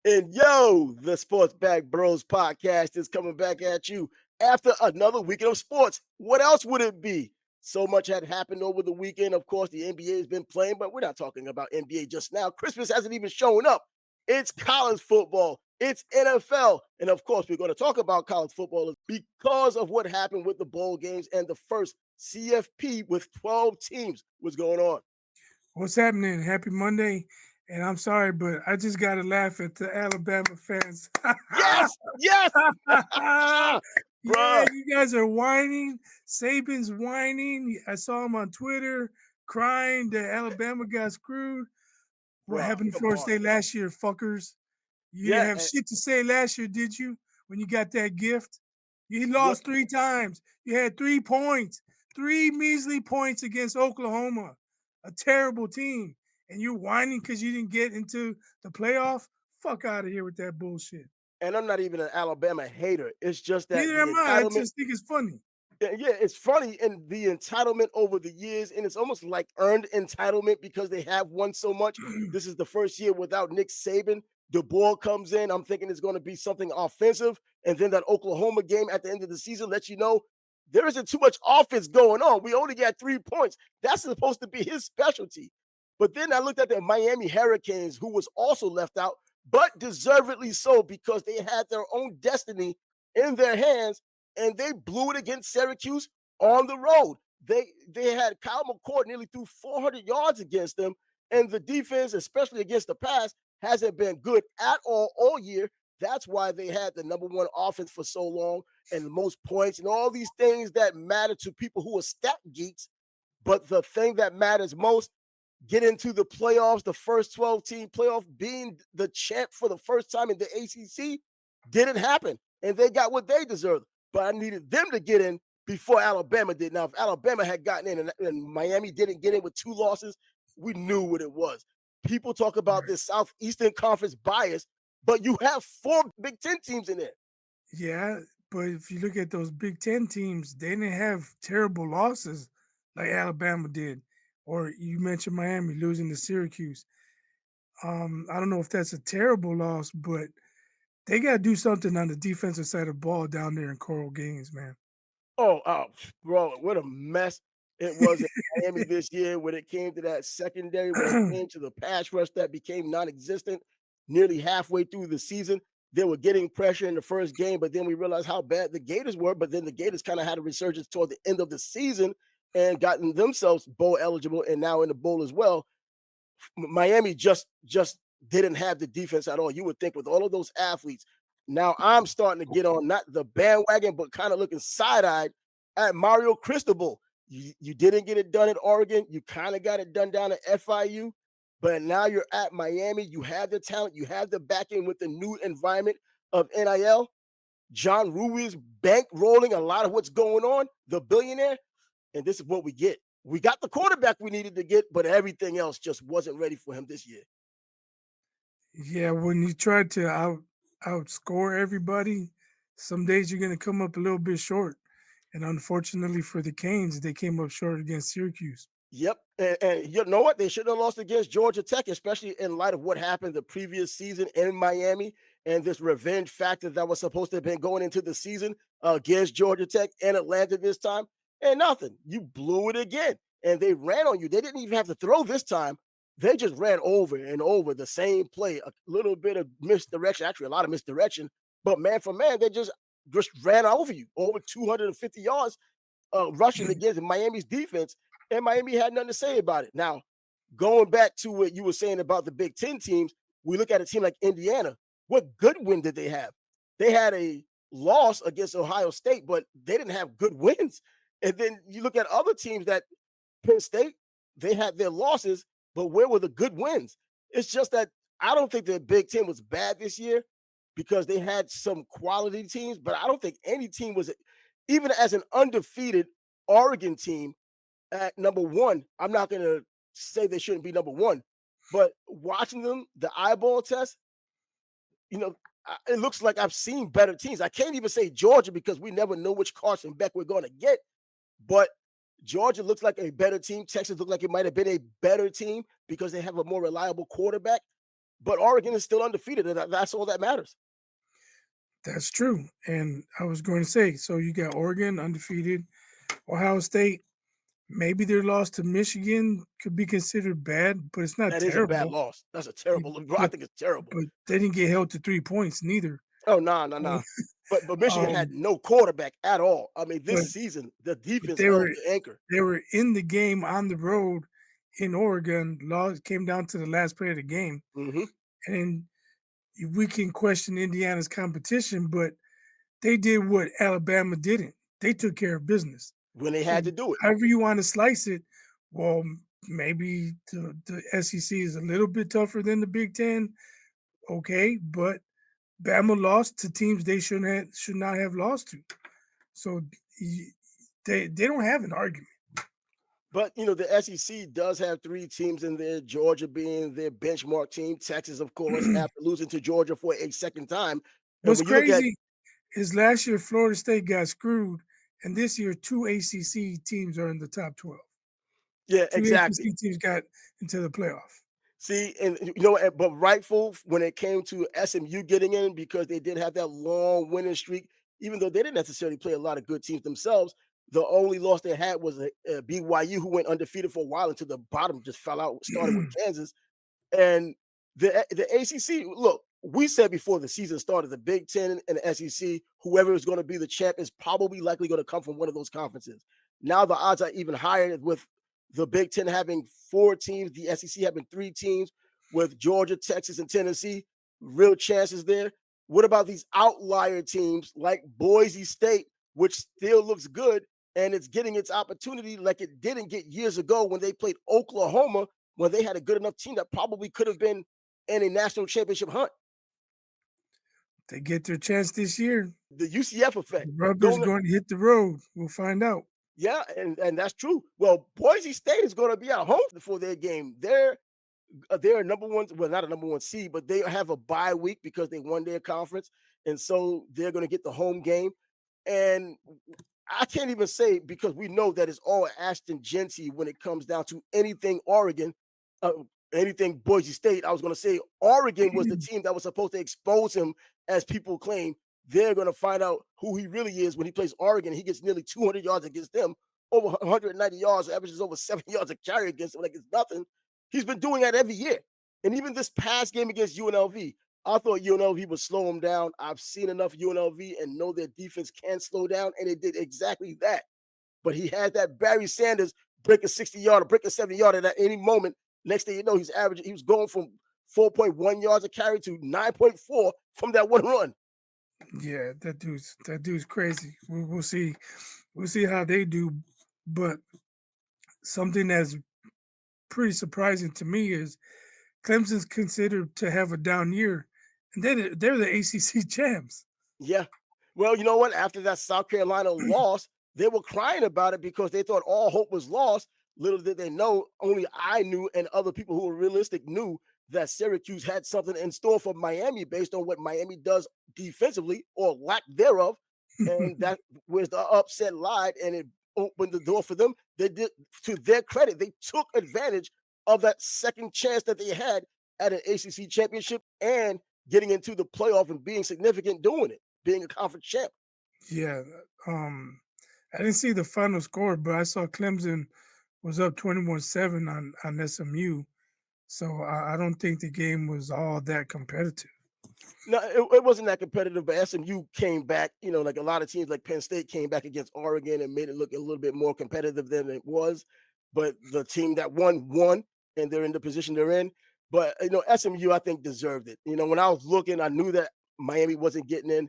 And yo, the Sports Back Bros podcast is coming back at you after another weekend of sports. What else would it be? So much had happened over the weekend. Of course, the NBA has been playing, but we're not talking about NBA just now. Christmas hasn't even shown up. It's college football, it's NFL. And of course, we're going to talk about college football because of what happened with the bowl games and the first CFP with 12 teams. What's going on? What's happening? Happy Monday. And I'm sorry, but I just got to laugh at the Alabama fans. Yes, yes, Yeah, bruh. you guys are whining. Saban's whining. I saw him on Twitter crying that Alabama got screwed. What Bruh, happened to come Florida on. State last year, fuckers? You didn't Yeah, have shit to say last year, did you? When you got that gift? You what lost three times. You had 3 points, three measly points against Oklahoma, a terrible team. And you're whining because you didn't get into the playoff? Fuck out of here with that bullshit. and I'm not even an Alabama hater. It's just that Neither the am I. I entitlement, just think it's funny. yeah, it's funny and the entitlement over the years, and it's almost like earned entitlement because they have won so much. This is the first year without Nick Saban. The ball comes in. I'm thinking it's going to be something offensive, and then that Oklahoma game at the end of the season lets you know there isn't too much offense going on. We only got 3 points. That's supposed to be his specialty. But then I looked at the Miami Hurricanes, who was also left out, but deservedly so because they had their own destiny in their hands and they blew it against Syracuse on the road. They had Kyle McCord nearly threw 400 yards against them, and the defense, especially against the pass, hasn't been good at all year. That's why they had the number one offense for so long and the most points and all these things that matter to people who are stat geeks. But the thing that matters most, get into the playoffs, the first 12 team playoff, being the champ for the first time in the ACC, didn't happen. And they got what they deserved. But I needed them to get in before Alabama did. Now, if Alabama had gotten in and Miami didn't get in with 2 losses, we knew what it was. People talk about Right. this Southeastern Conference bias, but you have 4 Big Ten teams in there. Yeah, but if you look at those Big Ten teams, they didn't have terrible losses like Alabama did. Or you mentioned Miami losing to Syracuse. I don't know if that's a terrible loss, but they got to do something on the defensive side of the ball down there in Coral Gaines, man. Oh, bro, what a mess it was in Miami this year when it came to that secondary, when it came to the pass rush that became non-existent nearly halfway through the season. They were getting pressure in the first game, but then we realized how bad the Gators were. But then the Gators kind of had a resurgence toward the end of the season and gotten themselves bowl eligible and now in the bowl as well. Miami just didn't have the defense at all. You would think with all of those athletes. Now I'm starting to get on not the bandwagon, but kind of looking side-eyed at Mario Cristobal. You didn't get it done at Oregon. You kind of got it done down at FIU, but now you're at Miami. You have the talent, you have the backing with the new environment of NIL. John Ruiz bank rolling a lot of what's going on, the billionaire. And this is what we get. We got the quarterback we needed to get, but everything else just wasn't ready for him this year. Yeah, when you try to outscore everybody, some days you're going to come up a little bit short. And unfortunately for the Canes, they came up short against Syracuse. Yep. And you know what? They should have lost against Georgia Tech, especially in light of what happened the previous season in Miami and this revenge factor that was supposed to have been going into the season against Georgia Tech and Atlanta this time. And nothing. You blew it again. And they ran on you. They didn't even have to throw this time. They just ran over and over the same play, a little bit of misdirection, actually, a lot of misdirection. But man for man, they just ran over you over 250 yards rushing against Miami's defense, and Miami had nothing to say about it. Now, going back to what you were saying about the Big Ten teams, we look at a team like Indiana. What good win did they have? They had a loss against Ohio State, but they didn't have good wins. And then you look at other teams that Penn State, they had their losses, but where were the good wins? It's just that I don't think the Big Ten was bad this year because they had some quality teams, but I don't think any team was, even as an undefeated Oregon team at number one. I'm not going to say they shouldn't be number one, but watching them, the eyeball test, you know, it looks like I've seen better teams. I can't even say Georgia because we never know which Carson Beck we're going to get, but Georgia looks like a better team. Texas looked like it might have been a better team because they have a more reliable quarterback. but Oregon is still undefeated, and that's all that matters. That's true. And I was going to say, so you got Oregon undefeated, Ohio State. Maybe their loss to Michigan could be considered bad, but it's not That is a bad terrible. loss. That's a You- terrible. Bro, I But think it's terrible. but they didn't get held to 3 points neither. Oh no, no, no. But Michigan had Um, no quarterback at all. I mean, this but season the but defense held the anchor. they were in the game on the road in Oregon. Law came down to the last play of the game, Hmm. and then we can question Indiana's competition, but they did what Alabama didn't. They took care of business. When they had So to do it. however you want to slice it, well, maybe the SEC is a little bit tougher than the Big Ten. Okay, but Bama lost to teams they should not have lost to. So they don't have an argument. But the SEC does have three teams in there, Georgia being their benchmark team, Texas, of course, after losing to Georgia for a second time. And What's when you look at crazy is last year Florida State got screwed, and this year two ACC teams are in the top 12. yeah, Two exactly. ACC teams got into the playoff. See, and but rightful when it came to SMU getting in because they did have that long winning streak, even though they didn't necessarily play a lot of good teams themselves. The only loss they had was a BYU who went undefeated for a while until the bottom just fell out, started with Kansas. And the ACC, look, we said before the season started, the Big Ten and the SEC, whoever is going to be the champ is probably likely going to come from one of those conferences. Now the odds are even higher with the Big Ten having four teams, the SEC having three teams, with Georgia, Texas, and Tennessee. Real chances there. What about these outlier teams like Boise State, which still looks good and it's getting its opportunity like it didn't get years ago when they played Oklahoma, when they had a good enough team that probably could have been in a national championship hunt. They get their chance this year. The UCF effect. The rubber's Going, going to hit the road. We'll find out. yeah, and that's true. Well, Boise State is going to be at home for their game. They're a number one, well, not a number one seed, but they have a bye week because they won their conference, and so they're going to get the home game. And I can't even say because we know that it's all Ashton Genty when it comes down to anything Oregon, uh, anything Boise State. I was going to say Oregon was the team that was supposed to expose him, as people claim. They're going to find out who he really is when he plays Oregon. He gets nearly 200 yards against them, over 190 yards, averages over 7 yards a carry against them like it's nothing. He's been doing that every year. And even this past game against UNLV, I thought UNLV would slow him down. I've seen enough UNLV and know their defense can slow down, and it did exactly that. But he had that Barry Sanders break a 60-yard or break a 70-yard at any moment. Next thing you know, he's averaging, he was going from 4.1 yards a carry to 9.4 from that one run. Yeah, that dude's crazy. We'll see. We'll see how they do. But something that's pretty surprising to me is Clemson's considered to have a down year, and they're the ACC champs. Yeah. Well, you know what? After that South Carolina loss, they were crying about it because they thought all hope was lost. Little did they know, only I knew and other people who were realistic knew that Syracuse had something in store for Miami based on what Miami does defensively or lack thereof. And that was the upset lied, and it opened the door for them. They did, to their credit, they took advantage of that second chance that they had at an ACC championship and getting into the playoff and being significant doing it, being a conference champ. Yeah, I didn't see the final score, but I saw Clemson was up 21-7 on SMU. So I don't think the game was all that competitive. No, it wasn't that competitive, but SMU came back, like a lot of teams like Penn State came back against Oregon and made it look a little bit more competitive than it was. But the team that won, and they're in the position they're in. But, SMU, I think, deserved it. When I was looking, I knew that Miami wasn't getting in.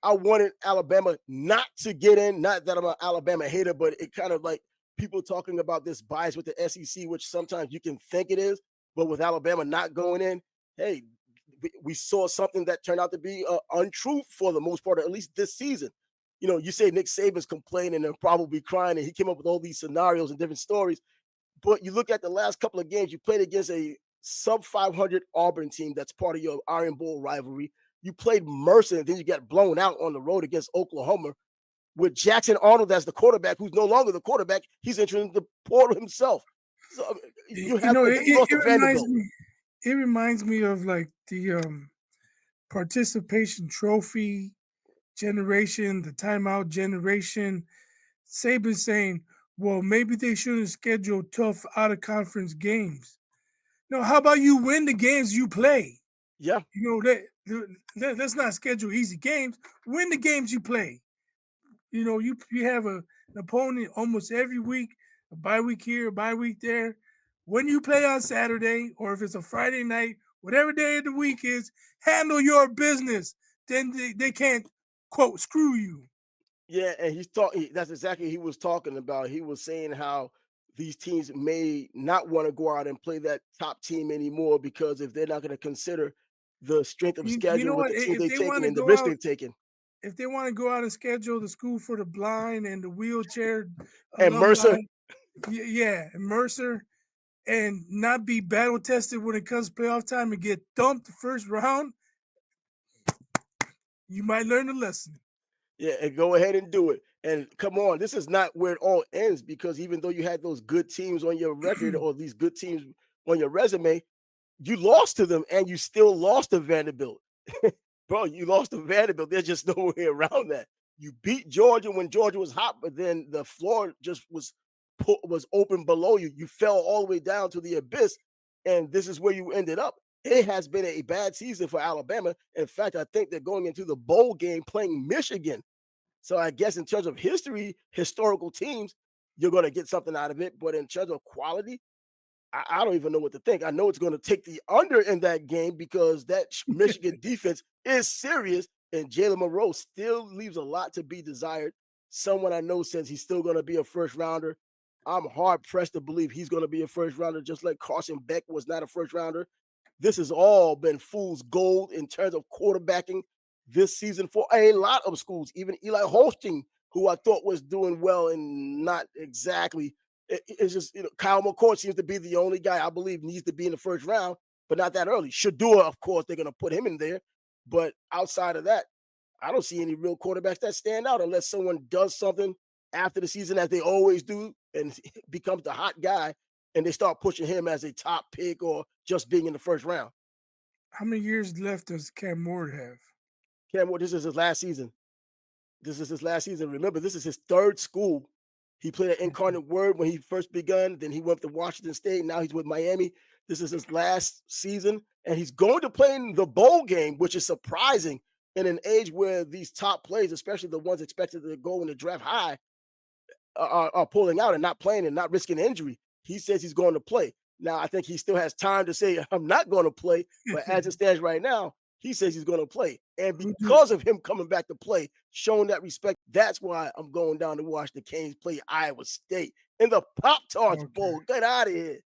I wanted Alabama not to get in. Not that I'm an Alabama hater, but it kind of like people talking about this bias with the SEC, which sometimes you can think it is. But with Alabama not going in, hey, we saw something that turned out to be untrue for the most part, at least this season. You say Nick Saban's complaining and probably crying, and he came up with all these scenarios and different stories. But you look at the last couple of games, you played against a sub 500 Auburn team that's part of your Iron Bowl rivalry. You played Mercer, and then you got blown out on the road against Oklahoma with Jackson Arnold as the quarterback, who's no longer the quarterback. He's entering the portal himself. So you have, and then you It lost to reminds Vanderbilt. me. It reminds me of like the participation trophy generation, the timeout generation. Saban saying, well, maybe they shouldn't schedule tough out of conference games. No, how about you win the games you play? Yeah. You know, let's not schedule easy games. Win the games you play. You know, you have an opponent almost every week, a bye week here, a bye week there. When you play on Saturday, or if it's a Friday night, whatever day of the week is, handle your business. Then they can't quote screw you. Yeah, and he's talking. That's exactly he was talking about. He was saying how these teams may not want to go out and play that top team anymore because if they're not going to consider the strength of You schedule know with what? the team If they've they taken want to and the go risk out, they've taken. if they want to go out and schedule the school for the blind and the wheelchair And alumni, Mercer, yeah, and Mercer, and not be battle tested when it comes to playoff time and get thumped the first round, you might learn a lesson. yeah, and go ahead and do it. And come on, this is not where it all ends because even though you had those good teams on your record or these good teams on your resume, you lost to them and you still lost to Vanderbilt. Bro, you lost to Vanderbilt. There's just no way around that. You beat Georgia when Georgia was hot, but then the floor just was open below you. You fell all the way down to the abyss, and this is where you ended up. It has been a bad season for Alabama. In fact, I think they're going into the bowl game playing Michigan. So I guess in terms of history, historical teams, you're going to get something out of it. But in terms of quality, I don't even know what to think. I know it's going to take the under in that game because that Michigan defense is serious, and Jalen Monroe still leaves a lot to be desired. Someone I know says he's still going to be a first rounder. I'm hard pressed to believe he's going to be a first rounder, just like Carson Beck was not a first rounder. This has all been fool's gold in terms of quarterbacking this season for a lot of schools. Even Eli Holstein, who I thought was doing well and not exactly it's just Kyle McCord seems to be the only guy I believe needs to be in the first round, but not that early. Shadua, of course, they're going to put him in there, but outside of that, I don't see any real quarterbacks that stand out unless someone does something after the season as they always do and becomes the hot guy, and they start pushing him as a top pick or just being in the first round. How many years left does Cam Ward have? Cam Ward, this is his last season. This is his last season. Remember, this is his third school. He played at Okay. Incarnate Word when he first begun. Then he went to Washington State. Now he's with Miami. This is his last season, and he's going to play in the bowl game, which is surprising in an age where these top players, especially the ones expected to go in the draft high, are pulling out and not playing and not risking injury. He says he's going to play. Now, I think he still has time to say, I'm not going to play. But as it stands right now, he says he's going to play. And who do because of him coming back to play, showing that respect, that's why I'm going down to watch the Canes play Iowa State in the Pop Tarts okay. Bowl. Get out of here.